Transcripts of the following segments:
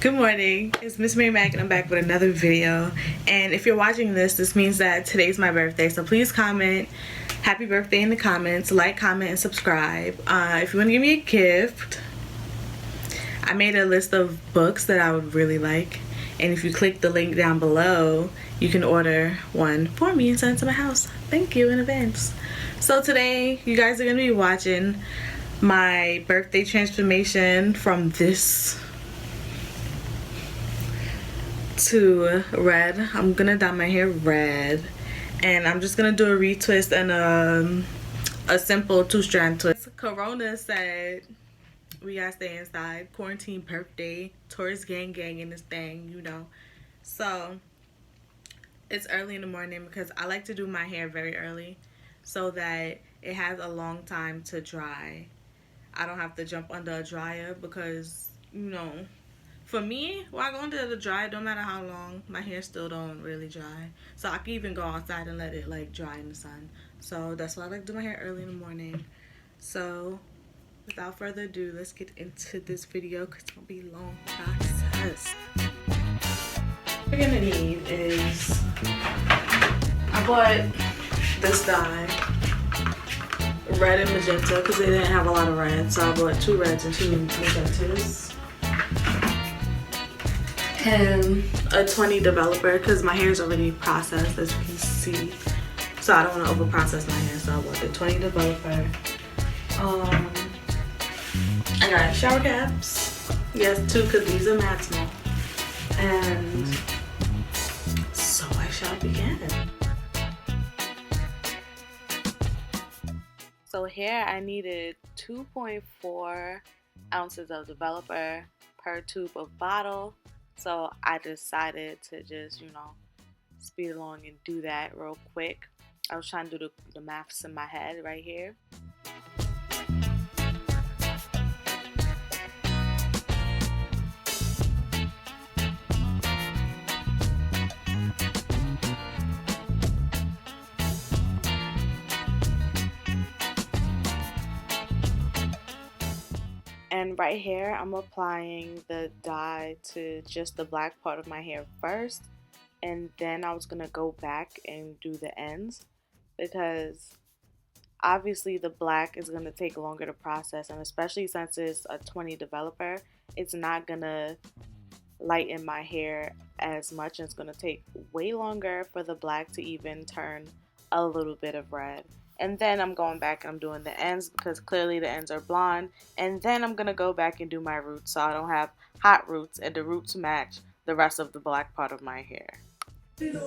Good morning, it's Miss Mary Mac and I'm back with another video. And if you're watching this means that today's my birthday, so please comment happy birthday in the comments, like, comment, and subscribe. If you want to give me a gift, I made a list of books that I would really like, and if you click the link down below you can order one for me and send it to my house. Thank you in advance. So today you guys are going to be watching my birthday transformation from this to red. I'm gonna dye my hair red and I'm just gonna do a retwist and a simple 2-strand twist. Corona said we gotta stay inside, quarantine birthday, tourist gang in this thing, you know. So it's early in the morning because I like to do my hair very early so that it has a long time to dry. I don't have to jump under a dryer because, you know, for me, when I go under the dryer, no matter how long, my hair still don't really dry. So I can even go outside and let it like dry in the sun. So that's why I like to do my hair early in the morning. So without further ado, let's get into this video because it's gonna be a long process. What you're gonna need is, I bought this dye, red and magenta, because they didn't have a lot of red. So I bought 2 reds and 2 magentas. And a 20 developer because my hair is already processed, as you can see, so I don't want to over process my hair, so I bought the 20 developer. I got shower caps, yes, 2 because these are maximal, and so I shall begin. So here I needed 2.4 ounces of developer per tube of bottle. So I decided to just, you know, speed along and do that real quick. I was trying to do the maths in my head right here. And right here, I'm applying the dye to just the black part of my hair first. And then I was going to go back and do the ends. Because obviously the black is going to take longer to process. And especially since it's a 20 developer, it's not going to lighten my hair as much. And it's going to take way longer for the black to even turn a little bit of red. And then I'm going back and I'm doing the ends because clearly the ends are blonde. And then I'm going to go back and do my roots so I don't have hot roots and the roots match the rest of the black part of my hair. And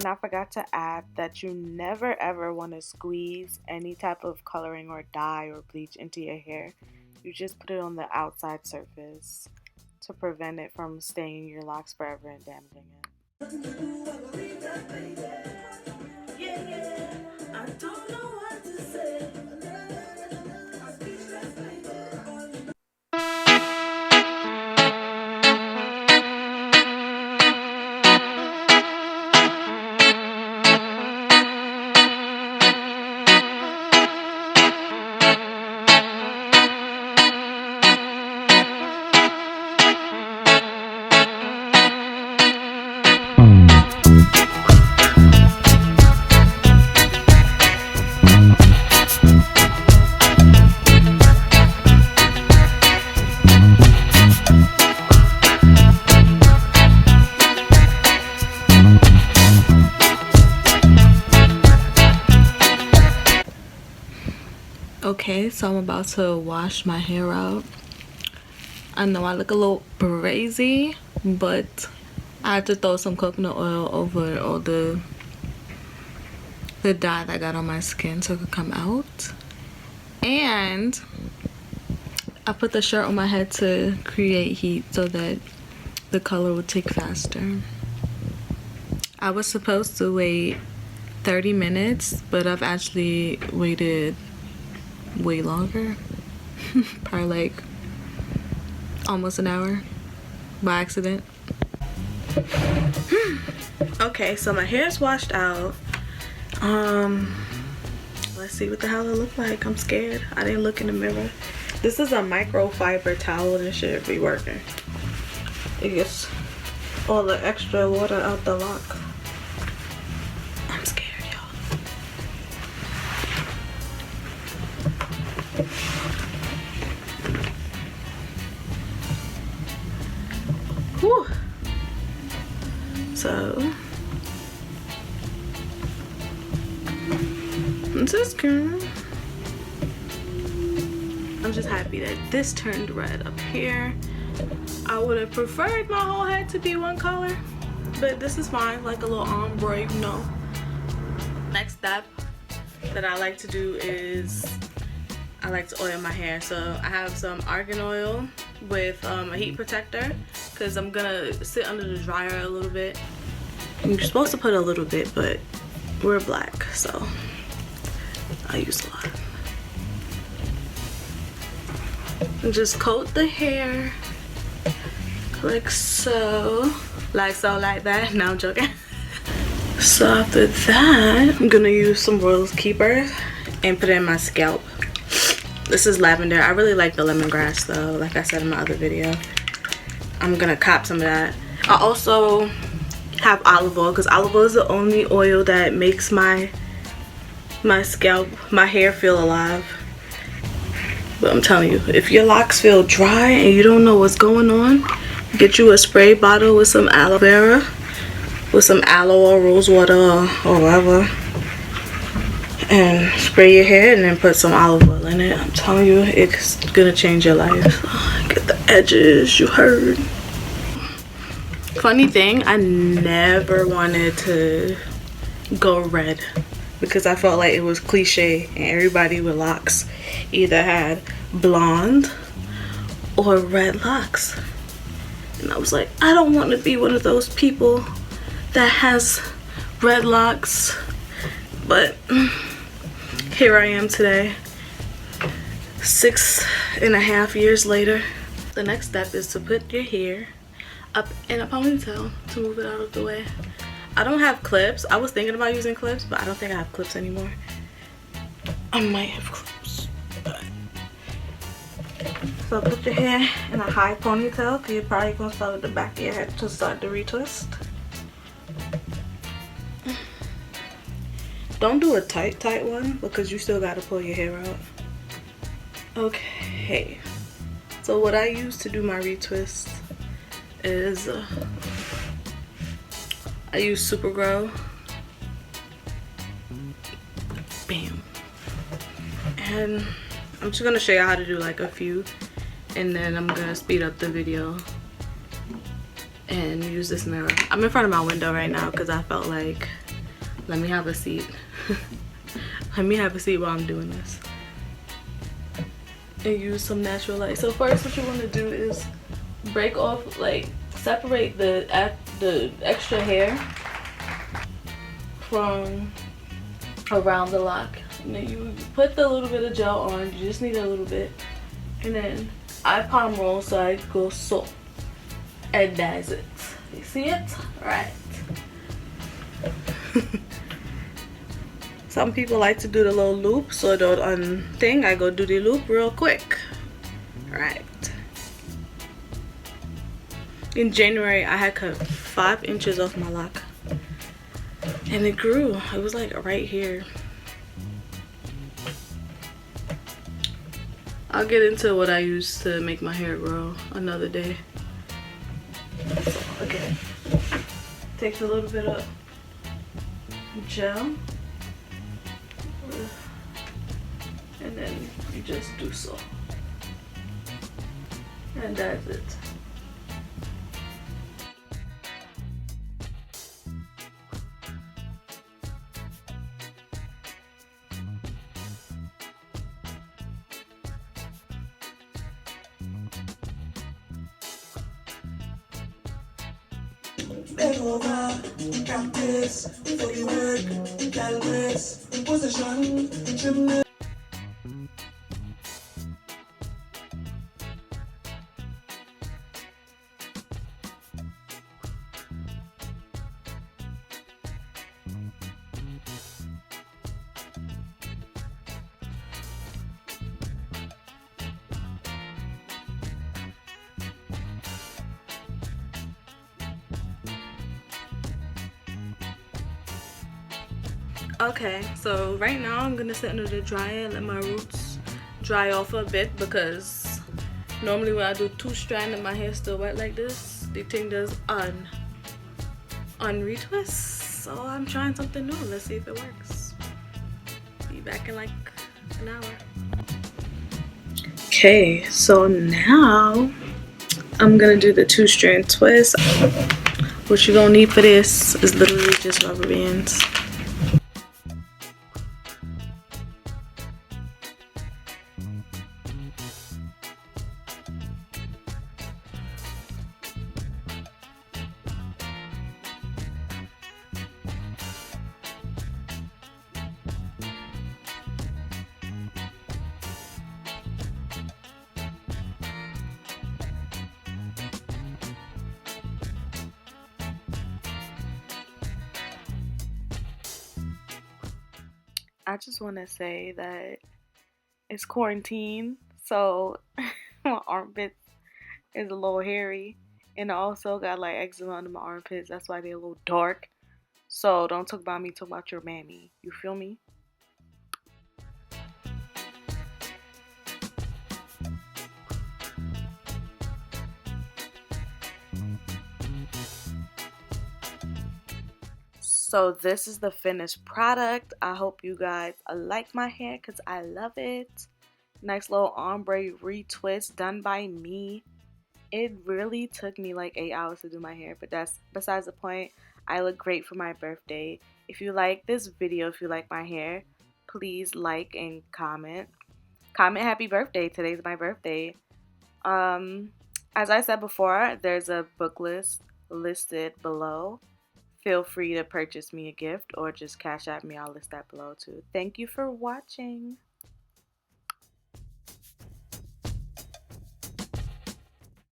I forgot to add that you never ever want to squeeze any type of coloring or dye or bleach into your hair. You just put it on the outside surface to prevent it from staying in your locks forever and damaging it. I don't know what to say. Okay, so I'm about to wash my hair out. I know I look a little brazy, but I had to throw some coconut oil over all the dye that I got on my skin so it could come out. And I put the shirt on my head to create heat so that the color would take faster. I was supposed to wait 30 minutes, but I've actually waited way longer. Probably like almost an hour by accident. Okay, so my hair's washed out. let's see what the hell it look like. I'm scared. I didn't look in the mirror. This is a microfiber towel. This should be working. It gets all the extra water out the lock. I'm scared, y'all. Whew. So this is good. I'm just happy that this turned red up here. I would have preferred my whole head to be one color, but this is fine, like a little ombre, you know. Next step that I like to do is I like to oil my hair. So I have some argan oil with a heat protector because I'm gonna sit under the dryer a little bit. You're supposed to put a little bit, but we're black, so I use a lot. And just coat the hair like so. Like so, like that. No, I'm joking. So after that, I'm gonna use some Royal Keeper and put it in my scalp. This is lavender. I really like the lemongrass though, like I said in my other video. I'm gonna cop some of that. I also have olive oil because olive oil is the only oil that makes my scalp, my hair feel alive. But I'm telling you, if your locks feel dry and you don't know what's going on, get you a spray bottle with some aloe vera, with some aloe or rose water or whatever, and spray your hair and then put some olive oil in it. I'm telling you, it's gonna change your life. Get the edges, you heard. Funny thing, I never wanted to go red because I felt like it was cliche and everybody with locks either had blonde or red locks. And I was like, I don't want to be one of those people that has red locks. But here I am today, 6.5 years later. The next step is to put your hair up in a ponytail to move it out of the way. I don't have clips. I was thinking about using clips, but I don't think I have clips anymore. I might have clips. So put your hair in a high ponytail because you're probably going to start at the back of your head to start the retwist. Don't do a tight one because you still got to pull your hair out. Okay. So what I use to do my retwist is I use Super Grow. Bam. And I'm just gonna show you how to do like a few, and then I'm gonna speed up the video and use this mirror. I'm in front of my window right now because I felt like, let me have a seat. Let me have a seat while I'm doing this. And use some natural light. So first what you want to do is break off, like separate the extra hair from around the lock. And then you put the little bit of gel on, you just need a little bit. And then I palm roll so I go so. And that's it. You see it? Right. Some people like to do the little loop, so the thing, I go do the loop real quick. Right. In January, I had cut 5 inches off my lock. And it grew. It was like right here. I'll get into what I use to make my hair grow another day. So, again, take a little bit of gel. And then you just do so. And that's it. Bend over, practice, before you work, calculus, position, gymnast. Okay, so right now I'm gonna sit under the dryer and let my roots dry off a bit, because normally when I do two strand and my hair still wet like this, the thing does retwist. So I'm trying something new. Let's see if it works. Be back in like an hour. Okay, so now I'm gonna do the two strand twist. What you're gonna need for this is literally just rubber bands. I just want to say that it's quarantine, so my armpits is a little hairy, and I also got like eczema under my armpits. That's why they're a little dark. So don't talk about me, talk about your mammy. You feel me? So this is the finished product. I hope you guys like my hair because I love it. Nice little ombre retwist done by me. It really took me like 8 hours to do my hair, but that's besides the point. I look great for my birthday. If you like this video, if you like my hair, please like and comment. Comment happy birthday. Today's my birthday. Um, as I said before, there's a book list listed below. Feel free to purchase me a gift or just cash at me. I'll list that below too. Thank you for watching.